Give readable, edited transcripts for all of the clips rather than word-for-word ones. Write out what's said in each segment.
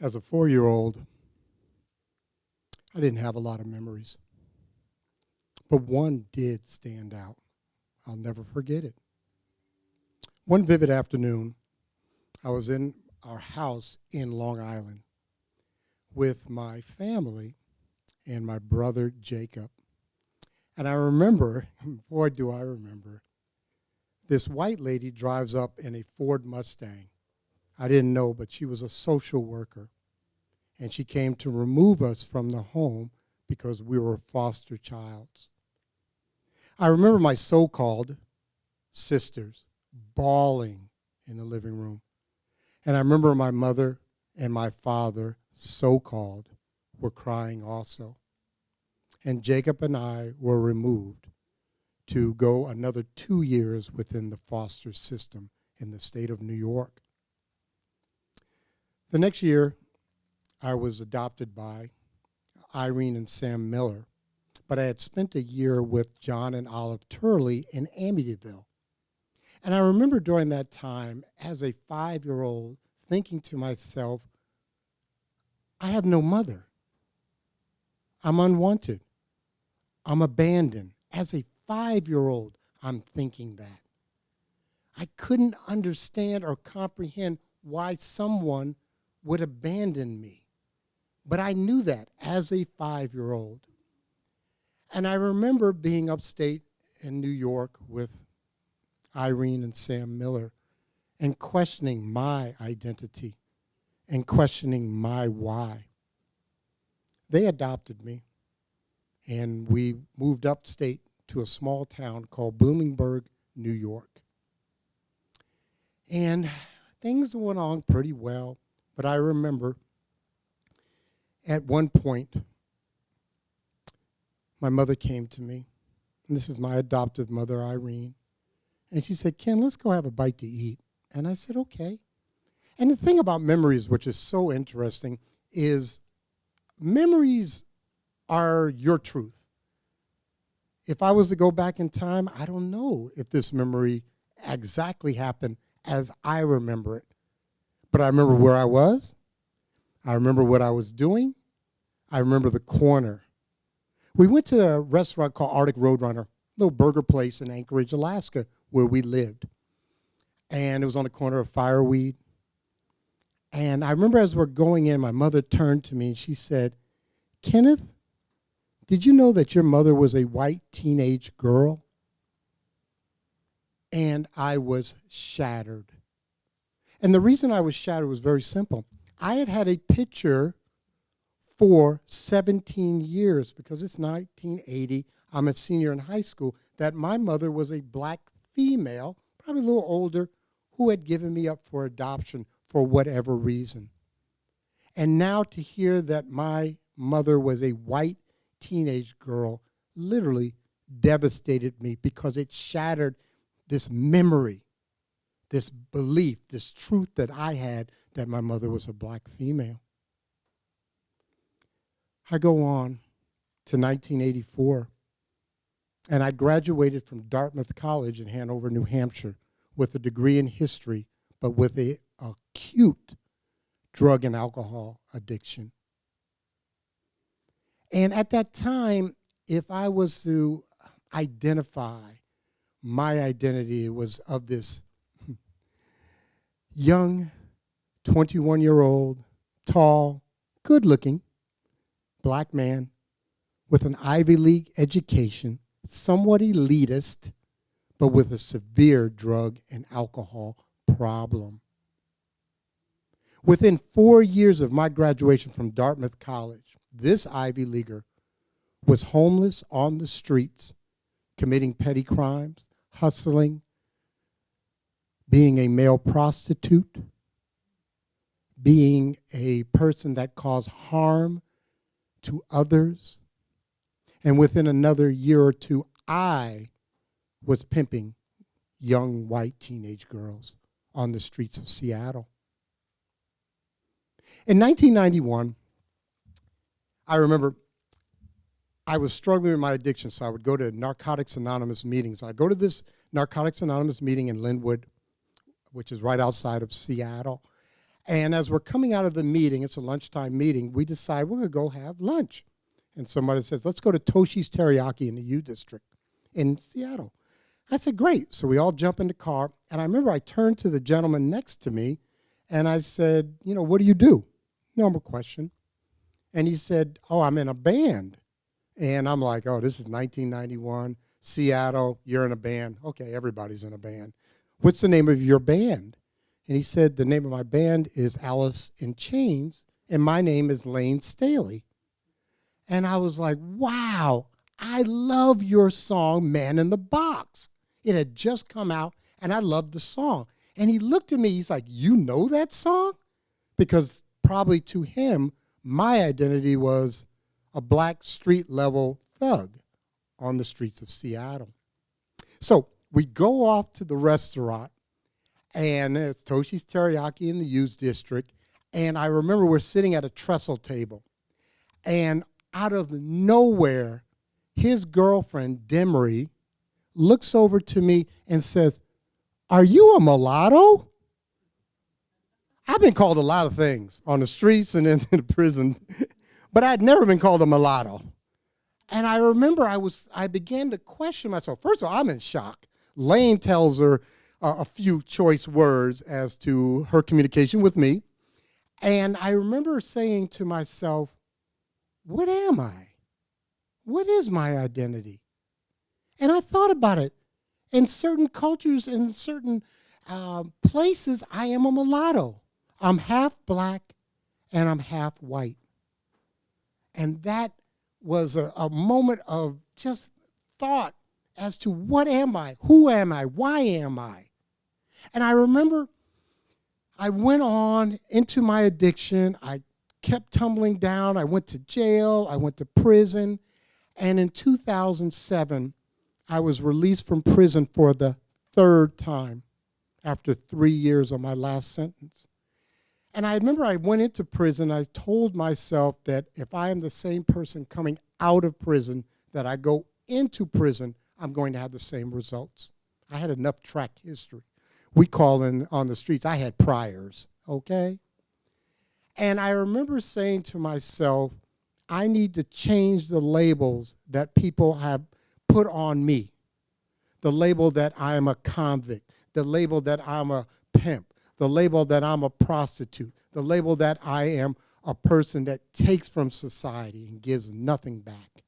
As a 4-year-old, I didn't have a lot of memories, but one did stand out. I'll never forget it. One vivid afternoon, I was in our house in Long Island with my family and my brother Jacob. And I remember, boy, do I remember, this white lady drives up in a Ford Mustang. I didn't know, but she was a social worker. And she came to remove us from the home because we were foster childs. I remember my so-called sisters bawling in the living room. And I remember my mother and my father, so-called, were crying also. And Jacob and I were removed to go another 2 years within the foster system in the state of New York. The next year, I was adopted by Irene and Sam Miller, but I had spent a year with John and Olive Turley in Amityville. And I remember during that time, as a 5-year-old, thinking to myself, I have no mother. I'm unwanted. I'm abandoned. As a 5-year-old, I'm thinking that. I couldn't understand or comprehend why someone would abandon me. But I knew that as a 5-year-old. And I remember being upstate in New York with Irene and Sam Miller and questioning my identity and questioning my why. They adopted me, and we moved upstate to a small town called Bloomingburg, New York. And things went on pretty well, but I remember at one point, my mother came to me, and this is my adoptive mother, Irene, and she said, Ken, let's go have a bite to eat. And I said, okay. And the thing about memories, which is so interesting, is memories are your truth. If I was to go back in time, I don't know if this memory exactly happened as I remember it. But I remember where I was. I remember what I was doing. I remember the corner. We went to a restaurant called Arctic Roadrunner, a little burger place in Anchorage, Alaska, where we lived. And it was on the corner of Fireweed. And I remember as we're going in, my mother turned to me and she said, Kenneth, did you know that your mother was a white teenage girl? And I was shattered. And the reason I was shattered was very simple. I had had a picture for 17 years, because it's 1980, I'm a senior in high school, that my mother was a black female, probably a little older, who had given me up for adoption for whatever reason. And now to hear that my mother was a white teenage girl literally devastated me, because it shattered this memory, this belief, this truth that I had that my mother was a black female. I go on to 1984, and I graduated from Dartmouth College in Hanover, New Hampshire, with a degree in history, but with an acute drug and alcohol addiction. And at that time, if I was to identify my identity, it was of this young, 21-year-old, tall, good-looking black man with an Ivy League education, somewhat elitist, but with a severe drug and alcohol problem. Within 4 years of my graduation from Dartmouth College, this Ivy Leaguer was homeless on the streets, committing petty crimes, hustling, being a male prostitute, being a person that caused harm to others. And within another year or two, I was pimping young white teenage girls on the streets of Seattle. In 1991, I remember I was struggling with my addiction, so I would go to Narcotics Anonymous meetings. I'd go to this Narcotics Anonymous meeting in Linwood, which is right outside of Seattle, And as we're coming out of the meeting, it's a lunchtime meeting, we decide we're going to go have lunch. And somebody says, let's go to Toshi's Teriyaki in the U District in Seattle. I said, great. So we all jump in the car. And I remember I turned to the gentleman next to me, and I said, what do you do? Normal question. And he said, oh, I'm in a band. And I'm like, oh, this is 1991, Seattle, you're in a band. Okay, everybody's in a band. What's the name of your band? And he said, the name of my band is Alice in Chains, and my name is Lane Staley. And I was like, wow, I love your song, Man in the Box. It had just come out, and I loved the song. And he looked at me, he's like, you know that song? Because probably to him, my identity was a black street-level thug on the streets of Seattle. So we go off to the restaurant, and it's Toshi's Teriyaki in the U's District, and I remember we're sitting at a trestle table, and out of nowhere, his girlfriend, Demery, looks over to me and says, are you a mulatto? I've been called a lot of things on the streets and in the prison, but I'd never been called a mulatto. And I remember I began to question myself. First of all, I'm in shock. Lane tells her a few choice words as to her communication with me. And I remember saying to myself, what am I? What is my identity? And I thought about it. In certain cultures, in certain places, I am a mulatto. I'm half black and I'm half white. And that was a moment of just thought as to what am I? Who am I? Why am I? And I remember I went on into my addiction. I kept tumbling down. I went to jail. I went to prison. And in 2007, I was released from prison for the third time after 3 years of my last sentence. And I remember I went into prison. I told myself that if I am the same person coming out of prison that I go into prison, I'm going to have the same results. I had enough track history. We call on the streets, I had priors, okay? And I remember saying to myself, I need to change the labels that people have put on me. The label that I am a convict, the label that I'm a pimp, the label that I'm a prostitute, the label that I am a person that takes from society and gives nothing back.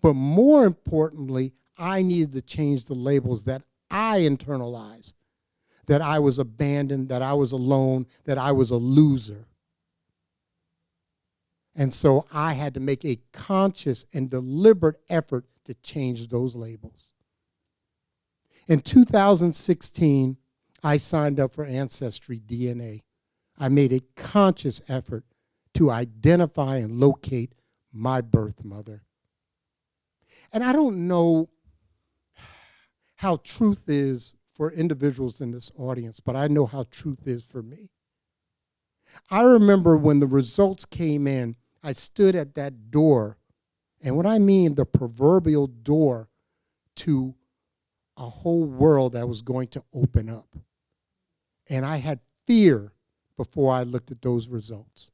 But more importantly, I needed to change the labels that I internalized, that I was abandoned, that I was alone, that I was a loser. And so I had to make a conscious and deliberate effort to change those labels. In 2016, I signed up for Ancestry DNA. I made a conscious effort to identify and locate my birth mother. And I don't know how truth is for individuals in this audience, but I know how truth is for me. I remember when the results came in, I stood at that door, and what I mean the proverbial door to a whole world that was going to open up. And I had fear before I looked at those results.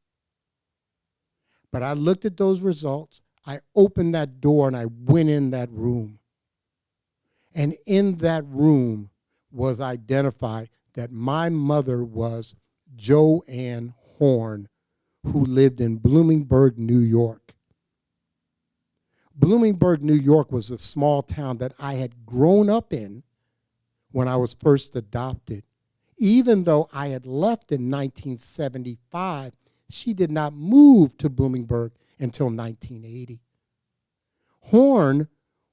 But I looked at those results, I opened that door, and I went in that room. And in that room was identified that my mother was Joanne Horn, who lived in Bloomingburg, New York. Bloomingburg, New York was a small town that I had grown up in when I was first adopted. Even though I had left in 1975, she did not move to Bloomingburg until 1980. Horn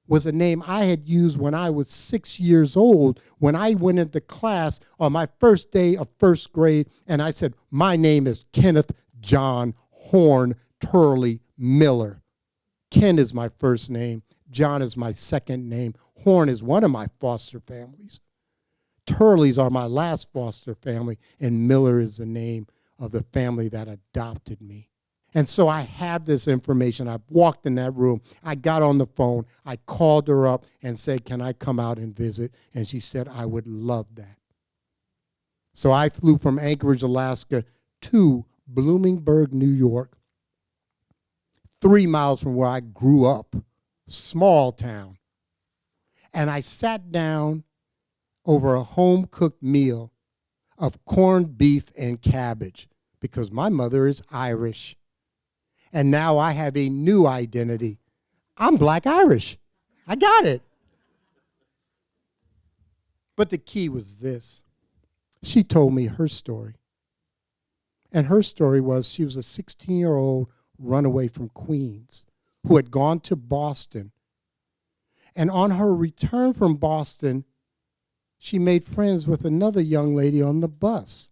was a name I had used when I was 6 years old, when I went into class on my first day of first grade, and I said, my name is Kenneth John Horn Turley Miller. Ken is my first name. John is my second name. Horn is one of my foster families. Turleys are my last foster family, and Miller is the name of the family that adopted me. And so I have this information. I walked in that room. I got on the phone. I called her up and said, can I come out and visit? And she said, I would love that. So I flew from Anchorage, Alaska to Bloomingburg, New York, 3 miles from where I grew up, small town. And I sat down over a home-cooked meal of corned beef and cabbage because my mother is Irish. And now I have a new identity. I'm Black Irish. I got it. But the key was this. She told me her story. And her story was she was a 16-year-old runaway from Queens who had gone to Boston. And on her return from Boston, she made friends with another young lady on the bus.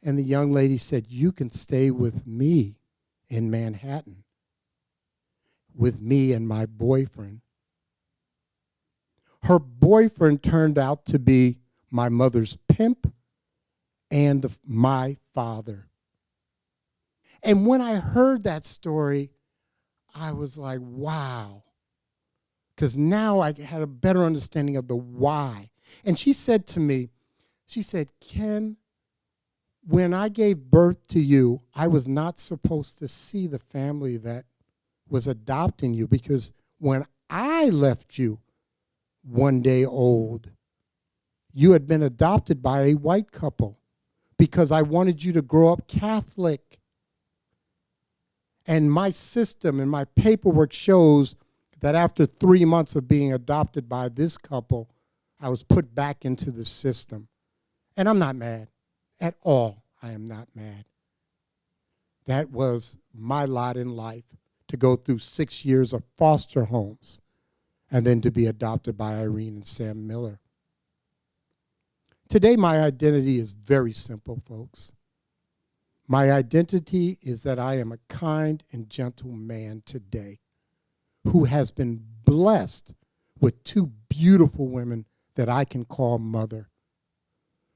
And the young lady said, "You can stay with me in Manhattan, with me and my boyfriend." Her boyfriend turned out to be my mother's pimp and my father. And when I heard that story, I was like, wow. Because now I had a better understanding of the why. And she said to me, she said, "Ken, when I gave birth to you, I was not supposed to see the family that was adopting you because when I left you 1 day old, you had been adopted by a white couple because I wanted you to grow up Catholic. And my system and my paperwork shows that after 3 months of being adopted by this couple, I was put back into the system." And I'm not mad at all. I am not mad. That was my lot in life, to go through 6 years of foster homes and then to be adopted by Irene and Sam Miller. Today, my identity is very simple, folks. My identity is that I am a kind and gentle man today who has been blessed with 2 beautiful women that I can call mother.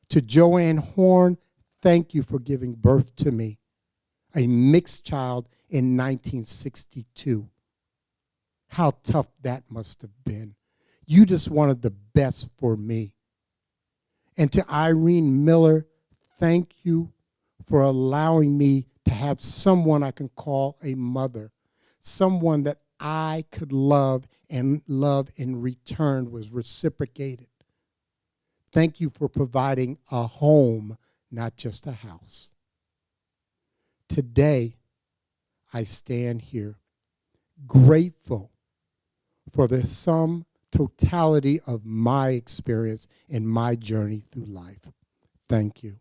To Joanne Horn, thank you for giving birth to me, a mixed child in 1962. How tough that must have been. You just wanted the best for me. And to Irene Miller, thank you for allowing me to have someone I can call a mother, someone that I could love, and love in return was reciprocated. Thank you for providing a home, not just a house. Today, I stand here grateful for the sum totality of my experience and my journey through life. Thank you.